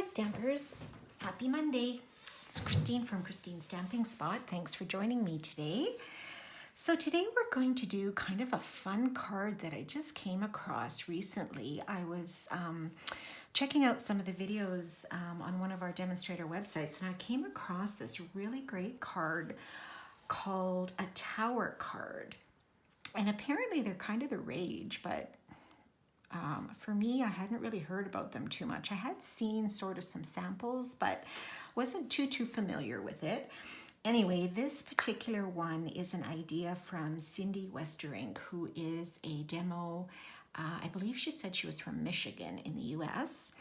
Stampers, happy Monday. It's Christine from Christine's Stamping Spot. Thanks for joining me today. So today we're going to do kind of a fun card that I just came across recently. I was checking out some of the videos on one of our demonstrator websites, and I came across this really great card called a tower card. And apparently they're kind of the rage, but for me, I hadn't really heard about them too much. I had seen sort of some samples, but wasn't too familiar with it. Anyway, this particular one is an idea from Cindy Westerink, who is a demo. I believe she said she was from Michigan in the US.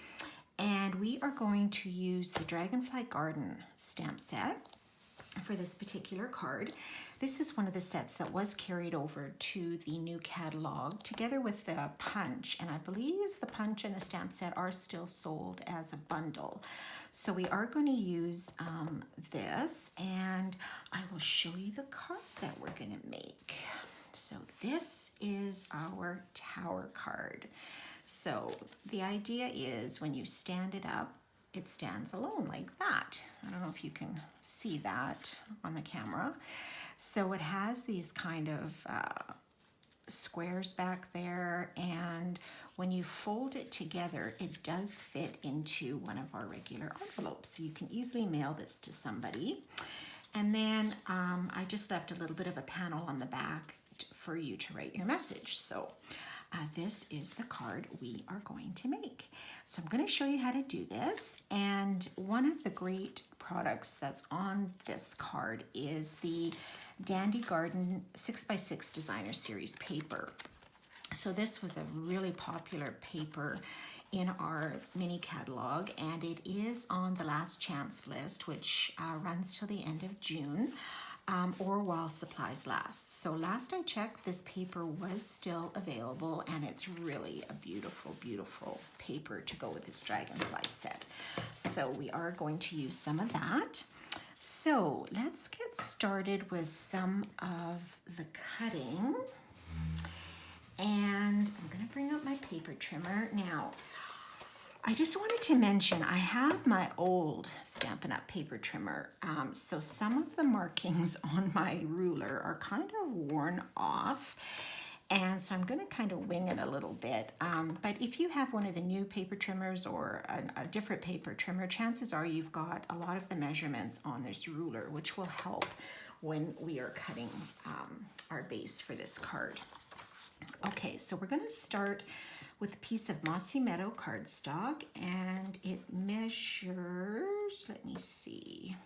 And we are going to use the Dragonfly Garden stamp set for this particular card. This is one of the sets that was carried over to the new catalog together with the punch, and I believe the punch and the stamp set are still sold as a bundle. So we are going to use this, and I will show you the card that we're going to make. So this is our tower card. So the idea is when you stand it up, it stands alone like that. I don't know if you can see that on the camera. So it has these kind of squares back there, and when you fold it together, it does fit into one of our regular envelopes. So you can easily mail this to somebody. And then I just left a little bit of a panel on the back for you to write your message. So this is the card we are going to make. So I'm going to show you how to do this. And one of the great products that's on this card is the Dandy Garden 6x6 Designer Series paper. So this was a really popular paper in our mini catalog, and it is on the last chance list, which runs till the end of June. Or while supplies last. So last I checked, this paper was still available, and it's really a beautiful, beautiful paper to go with this Dragonfly set. So we are going to use some of that. So let's get started with some of the cutting. And I'm going to bring out my paper trimmer. Now, I just wanted to mention, I have my old Stampin' Up! Paper trimmer, so some of the markings on my ruler are kind of worn off, and so I'm going to kind of wing it a little bit. But if you have one of the new paper trimmers or a different paper trimmer, chances are you've got a lot of the measurements on this ruler, which will help when we are cutting our base for this card. Okay, so we're going to start with a piece of Mossy Meadow cardstock, and it measures, let me see,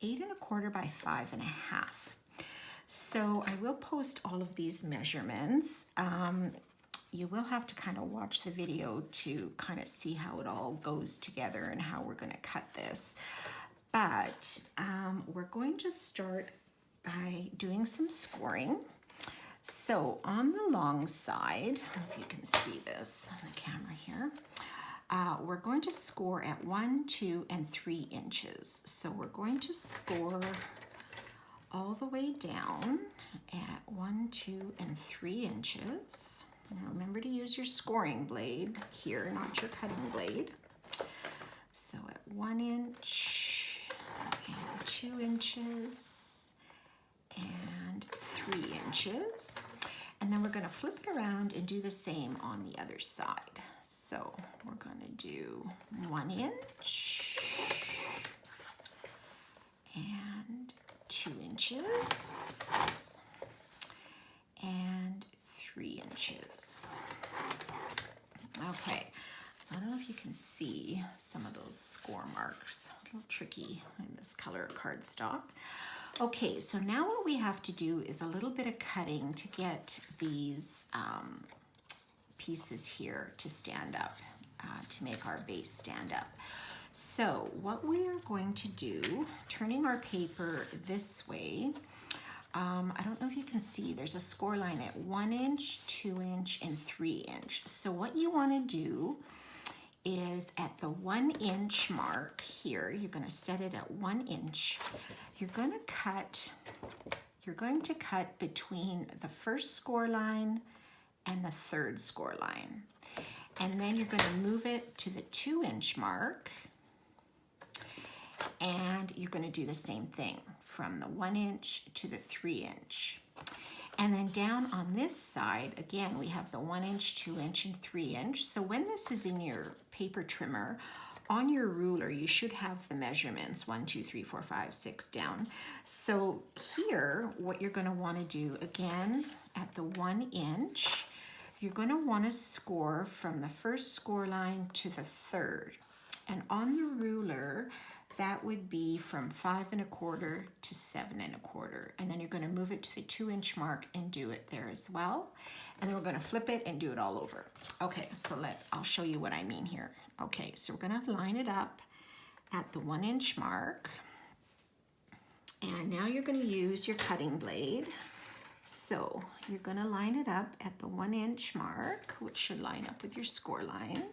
8 1/4 by 5 1/2. So I will post all of these measurements. You will have to kind of watch the video to kind of see how it all goes together and how we're going to cut this. But we're going to start by doing some scoring. So on the long side, I don't know if you can see this on the camera here, we're going to score at 1, 2, and 3 inches. So we're going to score all the way down at 1, 2, and 3 inches. Now remember to use your scoring blade here, not your cutting blade. So at 1 inch, and 2 inches, and 3 inches. And then we're going to flip it around and do the same on the other side. So we're going to do 1 inch and 2 inches and 3 inches. Okay, so I don't know if you can see some of those score marks. A little tricky in this color cardstock. Okay, so now what we have to do is a little bit of cutting to get these pieces here to stand up, to make our base stand up. So what we are going to do, turning our paper this way, I don't know if you can see, there's a score line at 1 inch, 2 inch, and 3 inch. So what you want to do is at the 1 inch mark here, you're going to set it at 1 inch. You're going to cut between the first score line and the third score line. And then you're going to move it to the 2-inch mark. And you're going to do the same thing from the 1-inch to the 3-inch. And then down on this side, again, we have the 1-inch, 2-inch, and 3-inch. So when this is in your paper trimmer, on your ruler, you should have the measurements, 1, 2, 3, 4, 5, 6 down. So here, what you're going to want to do, again, at the 1-inch, you're going to want to score from the first score line to the 3rd. And on the ruler, that would be from 5 1/4 to 7 1/4. And then you're going to move it to the 2-inch mark and do it there as well. And then we're going to flip it and do it all over. Okay, so I'll show you what I mean here. Okay, so we're going to line it up at the 1-inch mark. And now you're going to use your cutting blade. So you're going to line it up at the 1-inch mark, which should line up with your score line.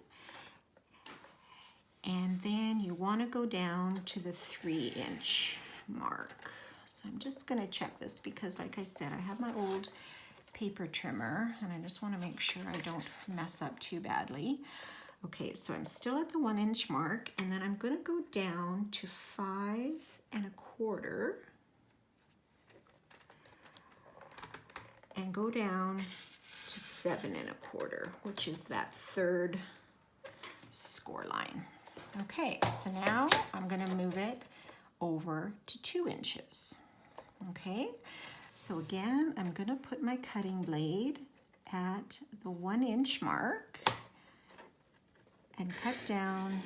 And then you want to go down to the 3-inch mark. So I'm just going to check this because, like I said, I have my old paper trimmer and I just want to make sure I don't mess up too badly. Okay, so I'm still at the 1-inch mark, and then I'm going to go down to 5 1/4 and go down to 7 1/4, which is that 3rd score line. Okay, so now I'm going to move it over to 2 inches. Okay, so again, I'm going to put my cutting blade at the 1-inch mark and cut down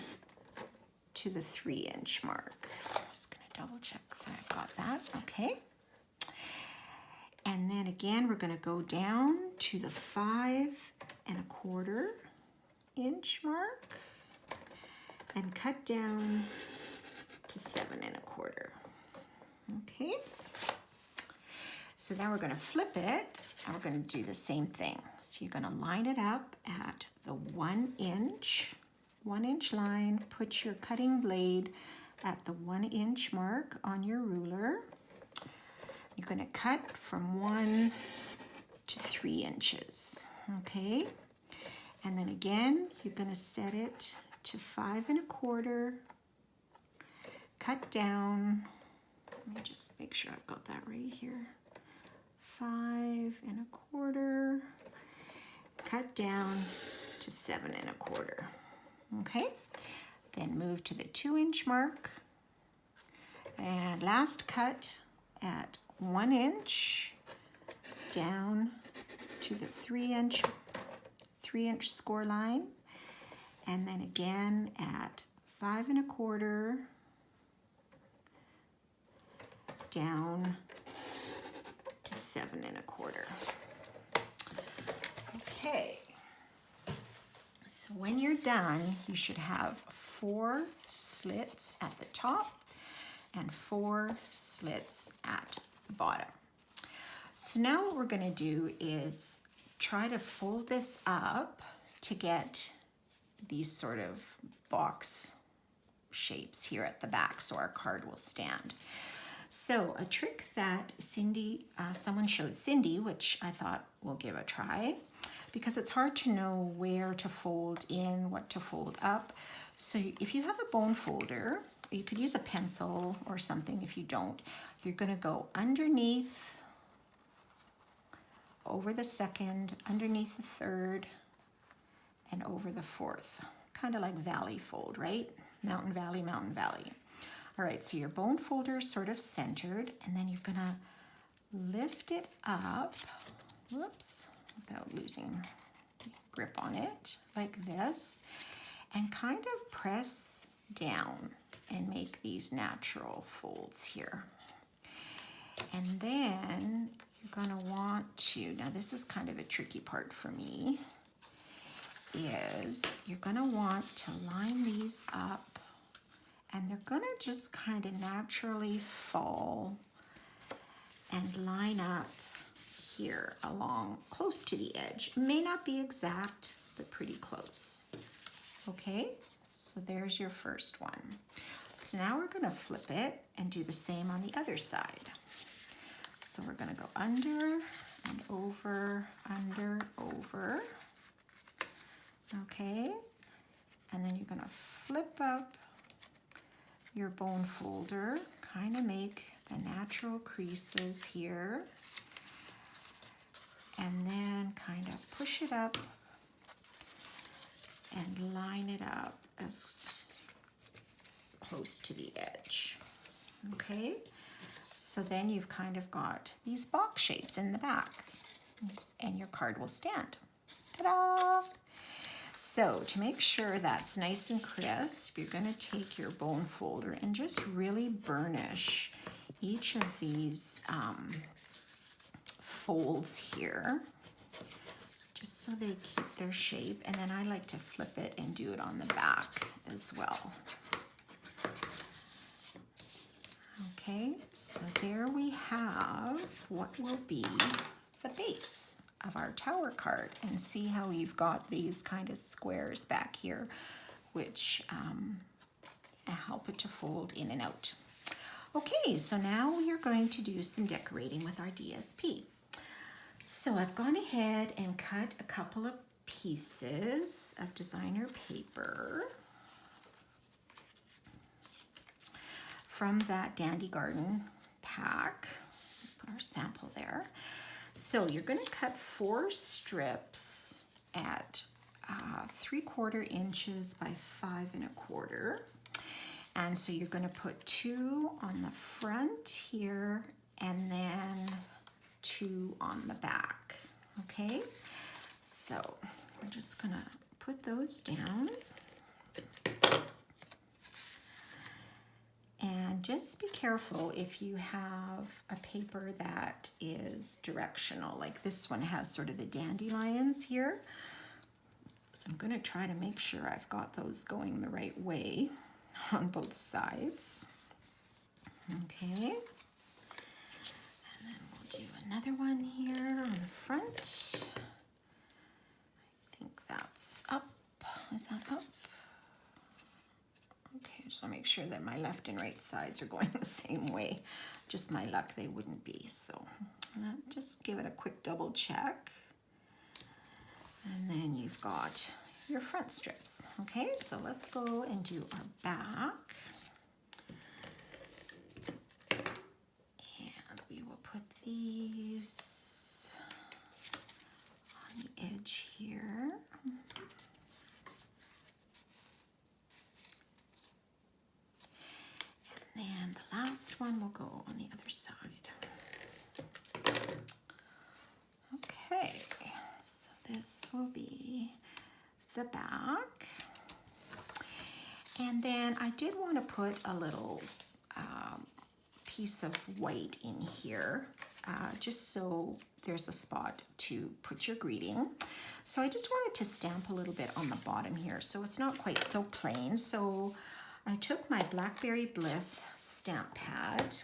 to the 3-inch mark. Just going to double check that I've got that. Okay. And then again, we're going to go down to the 5 1/4 inch mark and cut down to 7 1/4. Okay. So now we're going to flip it and we're going to do the same thing. So you're going to line it up at the 1-inch line, put your cutting blade at the 1-inch mark on your ruler. You're going to cut from 1 to 3 inches, okay? And then again, you're going to set it to 5 1/4, cut down, let me just make sure I've got that right here, 5 1/4, cut down to 7 1/4, okay? Then move to the 2-inch mark, and last cut at 1 inch down to the 3-inch score line, and then again at 5 1/4 down to 7 1/4. Okay, so when you're done, you should have 4 slits at the top and 4 slits at the bottom. So now what we're going to do is try to fold this up to get these sort of box shapes here at the back so our card will stand. So a trick that someone showed Cindy, which I thought we'll give a try, because it's hard to know where to fold in, what to fold up. So if you have a bone folder, you could use a pencil or something. If you don't, you're going to go underneath, over the 2nd, underneath the 3rd, and over the 4th. Kind of like valley fold, right? Mountain, valley, mountain, valley. All right, so your bone folder is sort of centered, and then you're going to lift it up, whoops, without losing grip on it, like this, and kind of press down and make these natural folds here. And then you're going to want to, now this is kind of the tricky part for me, is you're going to want to line these up, and they're going to just kind of naturally fall and line up here along close to the edge. It may not be exact, but pretty close. Okay, so there's your first one. So now we're going to flip it and do the same on the other side. So we're going to go under and over, okay? And then you're gonna flip up your bone folder, kind of make the natural creases here, and then kind of push it up and line it up as close to the edge, okay? So then you've kind of got these box shapes in the back, and your card will stand. Ta-da! So to make sure that's nice and crisp, you're going to take your bone folder and just really burnish each of these folds here, just so they keep their shape. And then I like to flip it and do it on the back as well. Okay, so there we have what will be the base of our tower card, and see how you've got these kind of squares back here, which help it to fold in and out. Okay, so now we are going to do some decorating with our DSP. So I've gone ahead and cut a couple of pieces of designer paper from that Dandy Garden pack, our sample there. So you're going to cut 4 strips at 3/4 inches by 5 1/4. And so you're going to put 2 on the front here and then 2 on the back. Okay, so we're just going to put those down. And just be careful if you have a paper that is directional, like this one has sort of the dandelions here. So I'm going to try to make sure I've got those going the right way on both sides. Okay. And then we'll do another one here on the front. I think that's up. Is that up? Okay, so make sure that my left and right sides are going the same way. Just my luck, they wouldn't be. So just give it a quick double check. And then you've got your front strips. Okay, so let's go and do our back. And we will put these on the edge here. And the last one will go on the other side. Okay, so this will be the back. And then I did want to put a little piece of white in here, just so there's a spot to put your greeting. So I just wanted to stamp a little bit on the bottom here, so it's not quite so plain. So I took my Blackberry Bliss stamp pad,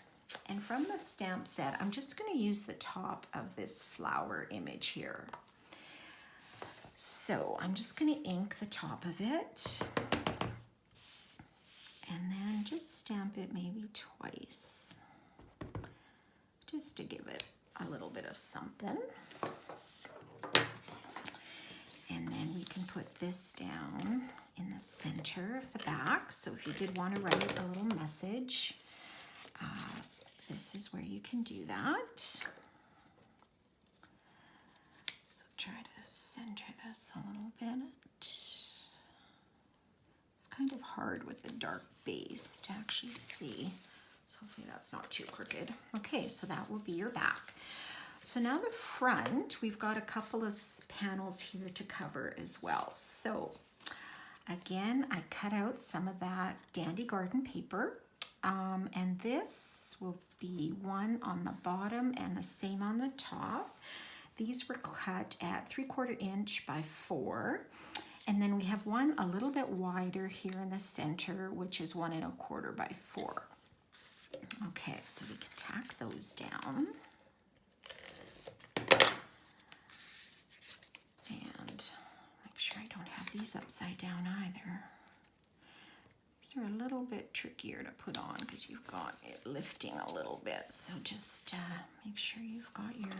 and from the stamp set, I'm just going to use the top of this flower image here. So I'm just going to ink the top of it, and then just stamp it maybe twice, just to give it a little bit of something. And then we can put this down in the center of the back. So if you did want to write a little message, this is where you can do that. So try to center this a little bit. It's kind of hard with the dark base to actually see. So hopefully that's not too crooked. Okay, so that will be your back. So now the front, we've got a couple of panels here to cover as well. So again, I cut out some of that Dandy Garden paper, and this will be one on the bottom and the same on the top. These were cut at 3/4 inch by 4, and then we have one a little bit wider here in the center, which is 1 1/4 by 4. Okay, so we can tack those down. And make sure I don't have these upside down either. These are a little bit trickier to put on because you've got it lifting a little bit. So just make sure you've got your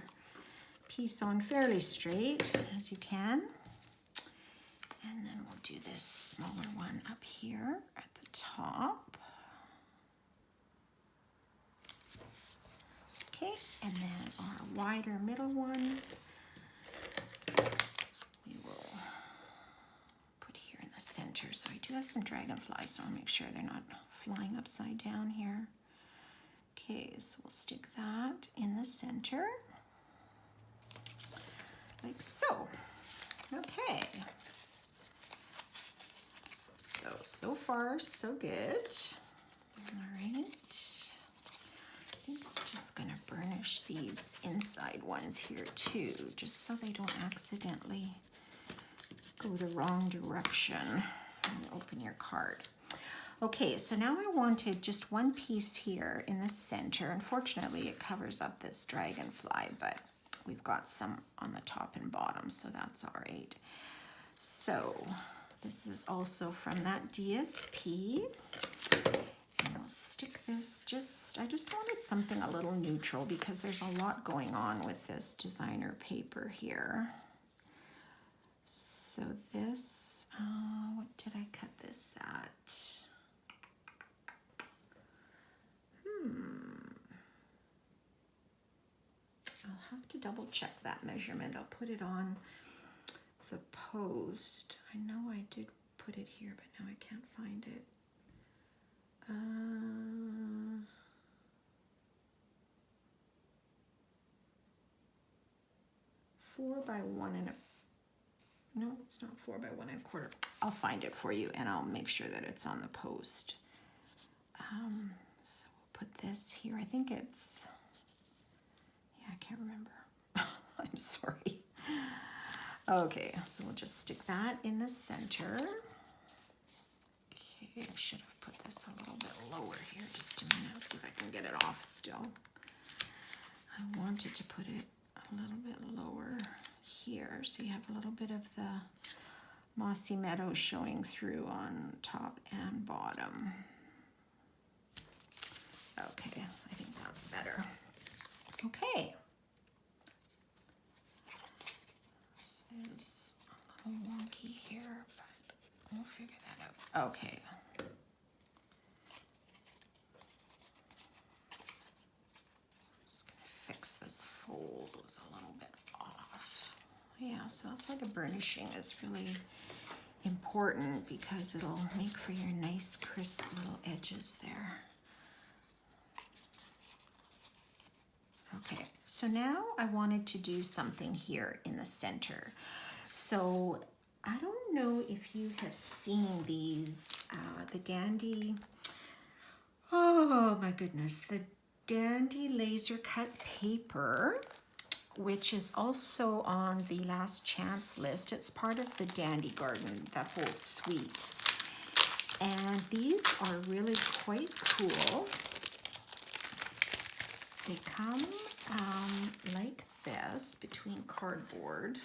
piece on fairly straight as you can. And then we'll do this smaller one up here at the top. Okay, and then our wider middle one, we will put here in the center. So I do have some dragonflies, so I'll make sure they're not flying upside down here. Okay, so we'll stick that in the center, like so. Okay. So far, so good. All right. I think I'm just gonna burnish these inside ones here too, just so they don't accidentally go the wrong direction when you open your card. Okay, so now I wanted just one piece here in the center. Unfortunately, it covers up this dragonfly, but we've got some on the top and bottom, so that's all right. So this is also from that DSP. And I'll stick this I just wanted something a little neutral because there's a lot going on with this designer paper here. So this, what did I cut this at? I'll have to double check that measurement. I'll put it on the post. I know I did put it here, but now I can't find it. 4 by 1 1/4. No, it's not 4 by 1 1/4. I'll find it for you and I'll make sure that it's on the post. So we'll put this here. I think it's, yeah, I can't remember. I'm sorry. Okay, so we'll just stick that in the center. Okay, I should have put this a little bit lower here. Just a minute. I'll see if I can get it off still. I wanted to put it a little bit lower here, so you have a little bit of the mossy meadow showing through on top and bottom. Okay, I think that's better. Okay. This is a little wonky here, but we'll figure that out. Okay. Just gonna fix this fold, it was a little bit off. Yeah, so that's why the burnishing is really important, because it'll make for your nice crisp little edges there. Okay, so now I wanted to do something here in the center. So I don't know if you have seen these, the Dandy, oh my goodness, the Dandy laser cut paper, which is also on the last chance list. It's part of the Dandy Garden, that whole suite. And these are really quite cool. They come like this between cardboard.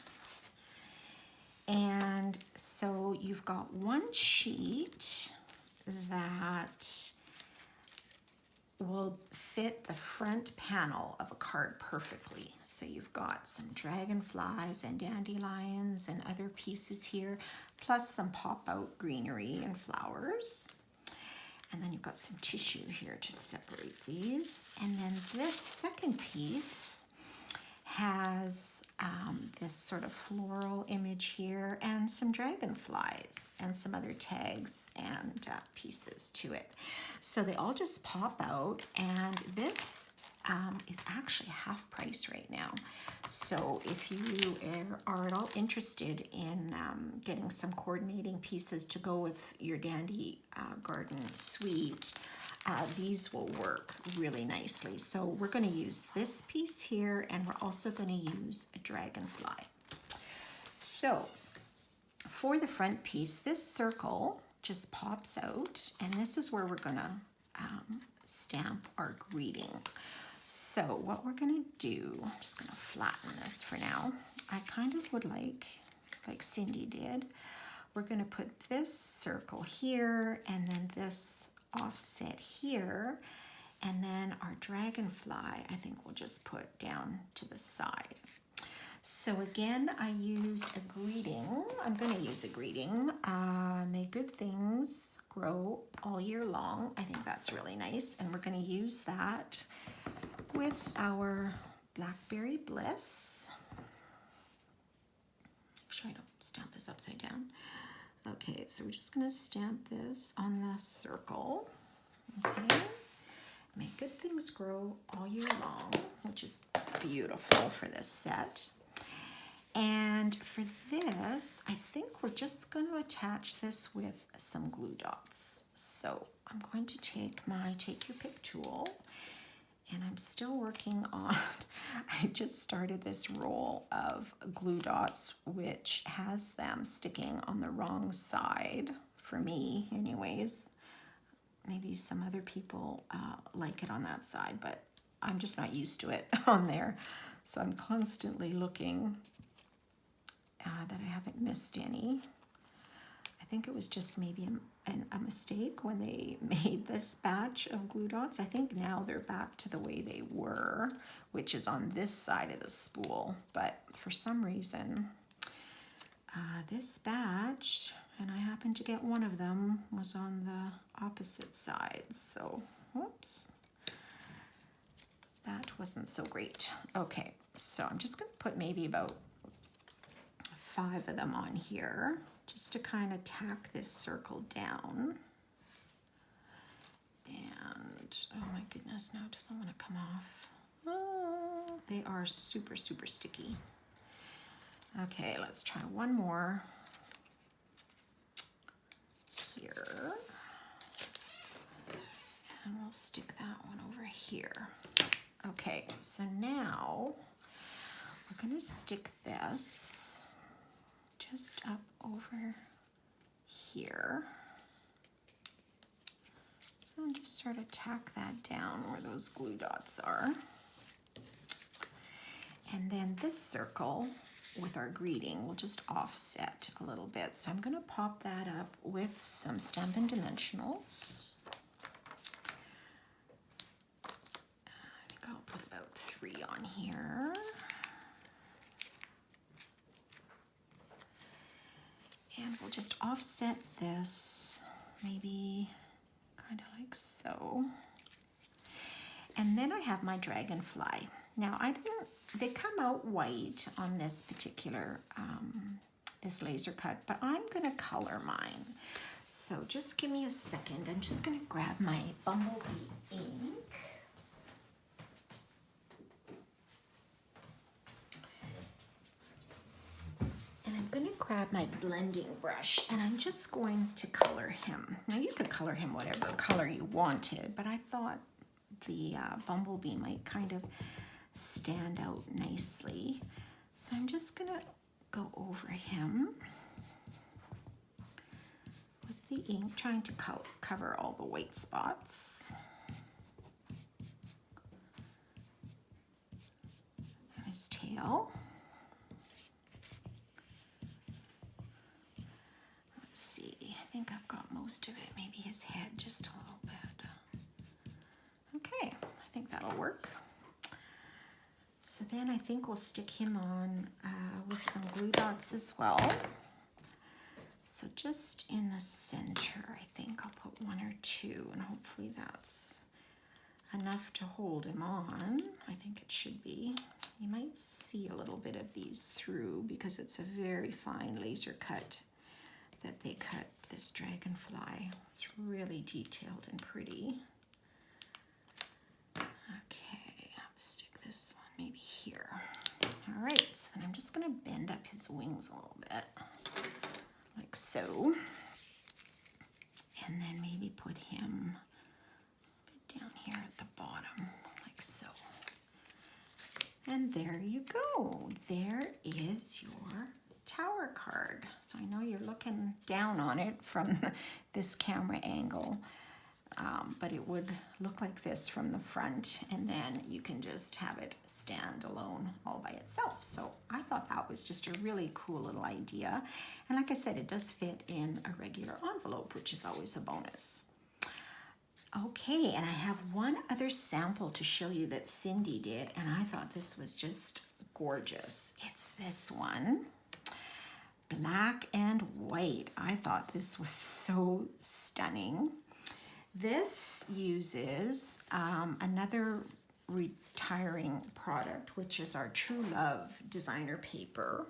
And so you've got one sheet that will fit the front panel of a card perfectly. So you've got some dragonflies and dandelions and other pieces here, plus some pop-out greenery and flowers. And then you've got some tissue here to separate these. And then this second piece has this sort of floral image here and some dragonflies and some other tags and pieces to it. So they all just pop out, and this is actually half price right now. So if you are at all interested in getting some coordinating pieces to go with your Dandy Garden suite, these will work really nicely. So we're going to use this piece here, and we're also going to use a dragonfly. So for the front piece, this circle just pops out, and this is where we're going to stamp our greeting. So what we're going to do, I'm just going to flatten this for now. I kind of would like Cindy did, we're going to put this circle here, and then this offset here, and then our dragonfly I think we'll just put down to the side. So again, I used a greeting. I'm going to use a greeting. May good things grow all year long. I think that's really nice. And we're going to use that with our Blackberry Bliss. Make sure I don't stamp this upside down. Okay, so we're just going to stamp this on the circle. Okay. May good things grow all year long, which is beautiful for this set. And for this, I think we're just going to attach this with some glue dots. So I'm going to take my Take Your Pick tool, and I'm still working on, I just started this roll of glue dots, which has them sticking on the wrong side, for me anyways. Maybe some other people like it on that side, but I'm just not used to it on there. So I'm constantly looking that I haven't missed any. I think it was just maybe a mistake when they made this batch of glue dots. I think now they're back to the way they were, which is on this side of the spool. But for some reason, this batch, and I happened to get one of them, was on the opposite side. So, whoops. That wasn't so great. Okay, so I'm just going to put maybe about 5 of them on here, just to kind of tack this circle down. And, oh my goodness, no, it doesn't want to come off. Oh, they are super, super sticky. Okay, let's try one more here. And we'll stick that one over here. Okay, so now we're going to stick this just up over here. And just sort of tack that down where those glue dots are. And then this circle with our greeting will just offset a little bit. So I'm going to pop that up with some Stampin' Dimensionals. I think I'll put about 3 on here. And we'll just offset this maybe kind of like so. And then I have my Dragonfly. Now they come out white on this particular, this laser cut, but I'm gonna color mine. So just give me a second. I'm just gonna grab my Bumblebee ink. And I'm gonna grab my blending brush, and I'm just going to color him. Now you could color him whatever color you wanted, but I thought the Bumblebee might kind of stand out nicely. So I'm just gonna go over him with the ink, trying to cover all the white spots. And his tail. Let's see, I think I've got most of it, maybe his head just a little bit. Okay, I think that'll work. So then I think we'll stick him on with some glue dots as well. So just in the center, I think I'll put 1 or 2, and hopefully that's enough to hold him on. I think it should be. You might see a little bit of these through because it's a very fine laser cut that they cut this Dragonfly. It's really detailed and pretty. Okay, let's stick this one maybe here. All right, so then I'm just gonna bend up his wings a little bit, like so. And then maybe put him a bit down here at the bottom, like so. And there you go. There is your tower card. So I know you're looking down on it from this camera angle. But it would look like this from the front, and then you can just have it stand alone all by itself. So I thought that was just a really cool little idea. And like I said, it does fit in a regular envelope, which is always a bonus. Okay, and I have one other sample to show you that Cindy did, and I thought this was just gorgeous. It's this one, black and white. I thought this was so stunning. This uses another retiring product, which is our True Love designer paper,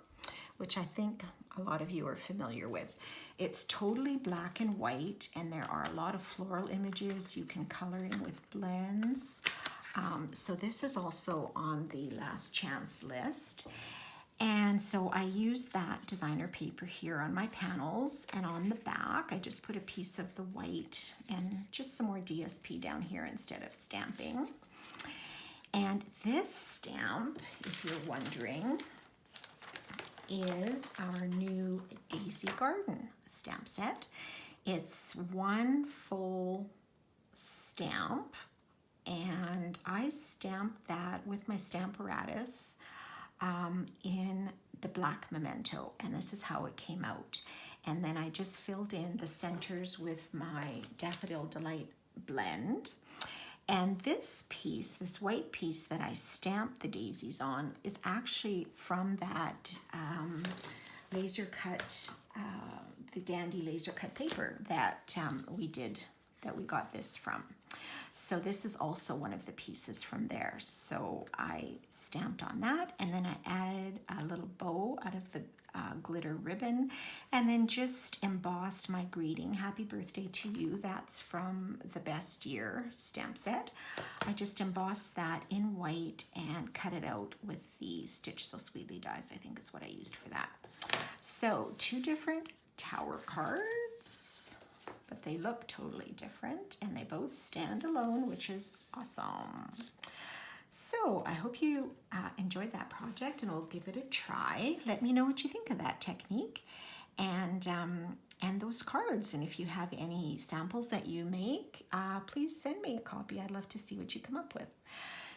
which I think a lot of you are familiar with. It's totally black and white, and there are a lot of floral images. You can color in with blends. So this is also on the last chance list. And so I used that designer paper here on my panels, and on the back I just put a piece of the white and just some more DSP down here instead of stamping. And this stamp, if you're wondering, is our new Daisy Garden stamp set. It's one full stamp, and I stamped that with my Stamparatus in the black memento, and this is how it came out. And then I just filled in the centers with my Daffodil Delight blend. And this piece, this white piece that I stamped the daisies on, is actually from that laser cut, the Dandy laser cut paper that we got this from. So this is also one of the pieces from there. So I stamped on that, and then I added a little bow out of the glitter ribbon, and then just embossed my greeting, happy birthday to you. That's from the Best Year stamp set. I just embossed that in white and cut it out with the Stitch So Sweetly dies, I think is what I used for that. So 2 different tower cards, but they look totally different, and they both stand alone, which is awesome. So I hope you enjoyed that project, and we'll give it a try. Let me know what you think of that technique and those cards. And if you have any samples that you make, please send me a copy. I'd love to see what you come up with.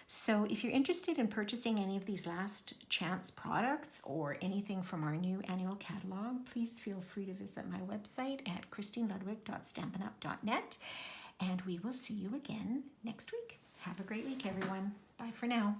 So if you're interested in purchasing any of these last chance products or anything from our new annual catalog, please feel free to visit my website at christineludwig.stampinup.net, and we will see you again next week. Have a great week, everyone. Bye for now.